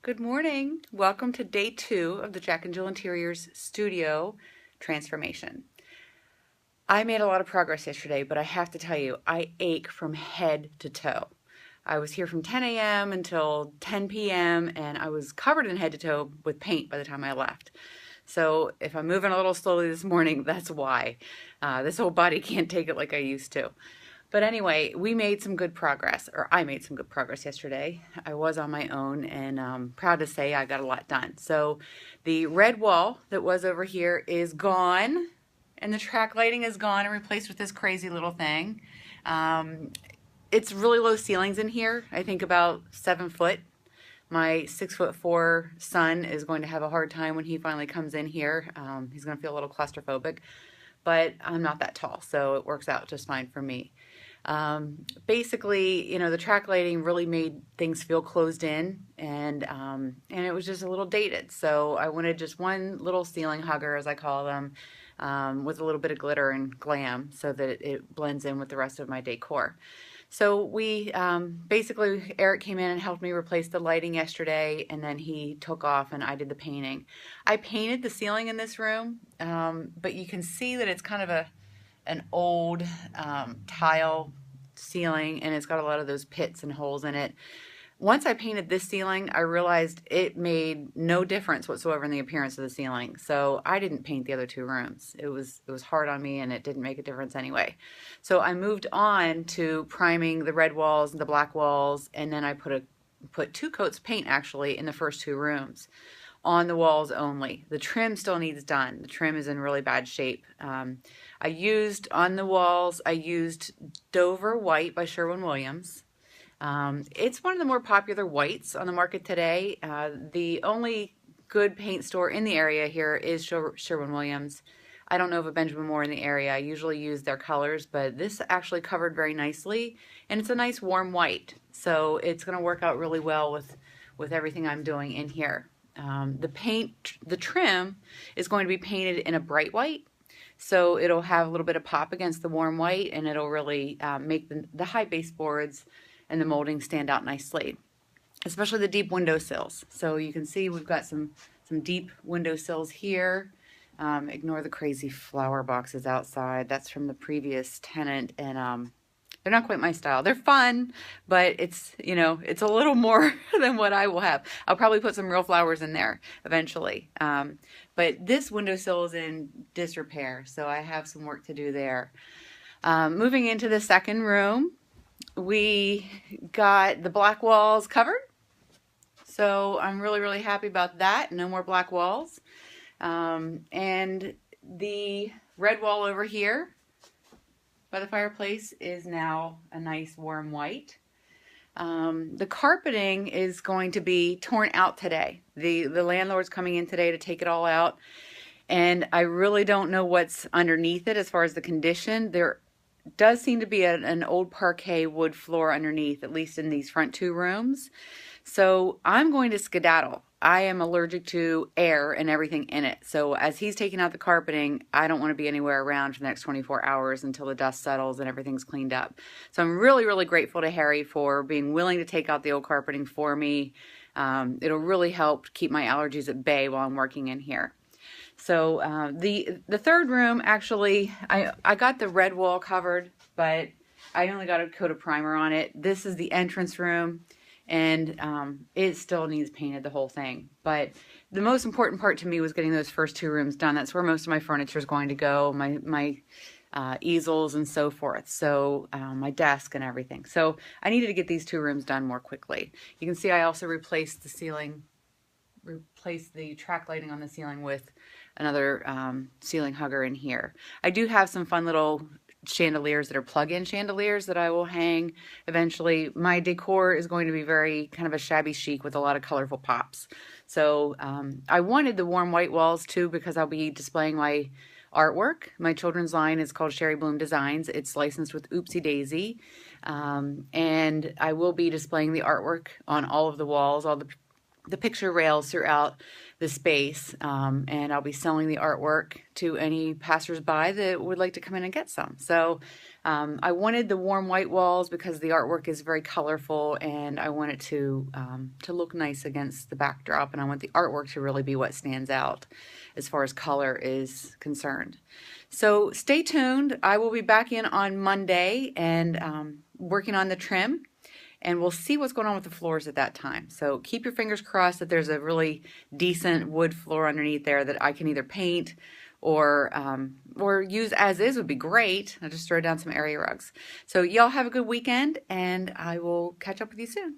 Good morning. Welcome to day 2 of the Jack and Jill Interiors studio transformation. I made a lot of progress yesterday, but I have to tell you, I ache from head to toe. I was here from 10 a.m. until 10 p.m. and I was covered in head to toe with paint by the time I left. So if I'm moving a little slowly this morning, that's why. This whole body can't take it like I used to. But anyway, we made some good progress, or I made some good progress yesterday. I was on my own and proud to say I got a lot done. So the red wall that was over here is gone, and the track lighting is gone and replaced with this crazy little thing. It's really low ceilings in here, I think about 7 foot. My 6'4" son is going to have a hard time when he finally comes in here. He's going to feel a little claustrophobic, but I'm not that tall, so it works out just fine for me. Basically, the track lighting really made things feel closed in, and it was just a little dated. So I wanted just one little ceiling hugger, as I call them, with a little bit of glitter and glam, so that it blends in with the rest of my decor. So we basically, Eric came in and helped me replace the lighting yesterday, and then he took off and I did the painting. I painted the ceiling in this room, but you can see that it's kind of an old tile ceiling, and it's got a lot of those pits and holes in it. Once I painted this ceiling, I realized it made no difference whatsoever in the appearance of the ceiling. So I didn't paint the other 2 rooms. It was hard on me, and it didn't make a difference anyway. So I moved on to priming the red walls and the black walls, and then I put 2 coats of paint actually in the first 2 rooms on the walls only. The trim still needs done. The trim is in really bad shape. I used on the walls, I used Dover White by Sherwin-Williams. It's one of the more popular whites on the market today. The only good paint store in the area here is Sherwin-Williams. I don't know of a Benjamin Moore in the area. I usually use their colors, but this actually covered very nicely, and it's a nice warm white. So it's going to work out really well with everything I'm doing in here. The trim is going to be painted in a bright white, so it'll have a little bit of pop against the warm white, and it'll really make the high baseboards and the molding stand out nicely, especially the deep windowsills. So you can see we've got some deep windowsills here. Ignore the crazy flower boxes outside. That's from the previous tenant, and they're not quite my style. They're fun, but it's a little more than what I will have. I'll probably put some real flowers in there eventually. But this windowsill is in disrepair, so I have some work to do there. Moving into the second room, we got the black walls covered. So I'm really, really happy about that. No more black walls. And the red wall over here by the fireplace is now a nice warm white. The carpeting is going to be torn out today. The landlord's coming in today to take it all out, and I really don't know what's underneath it as far as the condition. There does seem to be an old parquet wood floor underneath, at least in these front 2 rooms. So I'm going to skedaddle. I am allergic to air and everything in it. So as he's taking out the carpeting, I don't want to be anywhere around for the next 24 hours until the dust settles and everything's cleaned up. So I'm really, really grateful to Harry for being willing to take out the old carpeting for me. It'll really help keep my allergies at bay while I'm working in here. So the third room, actually, I got the red wall covered, but I only got a coat of primer on it. This is the entrance room, and it still needs painted, the whole thing. But the most important part to me was getting those first 2 rooms done. That's where most of my furniture is going to go, my easels and so forth, so my desk and everything. So I needed to get these 2 rooms done more quickly. You can see I also replaced the track lighting on the ceiling with another ceiling hugger in here. I do have some fun little chandeliers that are plug-in chandeliers that I will hang eventually. My decor is going to be very kind of a shabby chic with a lot of colorful pops. So I wanted the warm white walls too, because I'll be displaying my artwork. My children's line is called Sherry Bloom Designs. It's licensed with Oopsie Daisy, and I will be displaying the artwork on all of the walls, all the the picture rails throughout the space, and I'll be selling the artwork to any passersby that would like to come in and get some. So I wanted the warm white walls because the artwork is very colorful, and I want it to look nice against the backdrop, and I want the artwork to really be what stands out as far as color is concerned. So stay tuned. I will be back in on Monday and working on the trim, and we'll see what's going on with the floors at that time. So keep your fingers crossed that there's a really decent wood floor underneath there that I can either paint or use as is would be great. I'll just throw down some area rugs. So y'all have a good weekend, and I will catch up with you soon.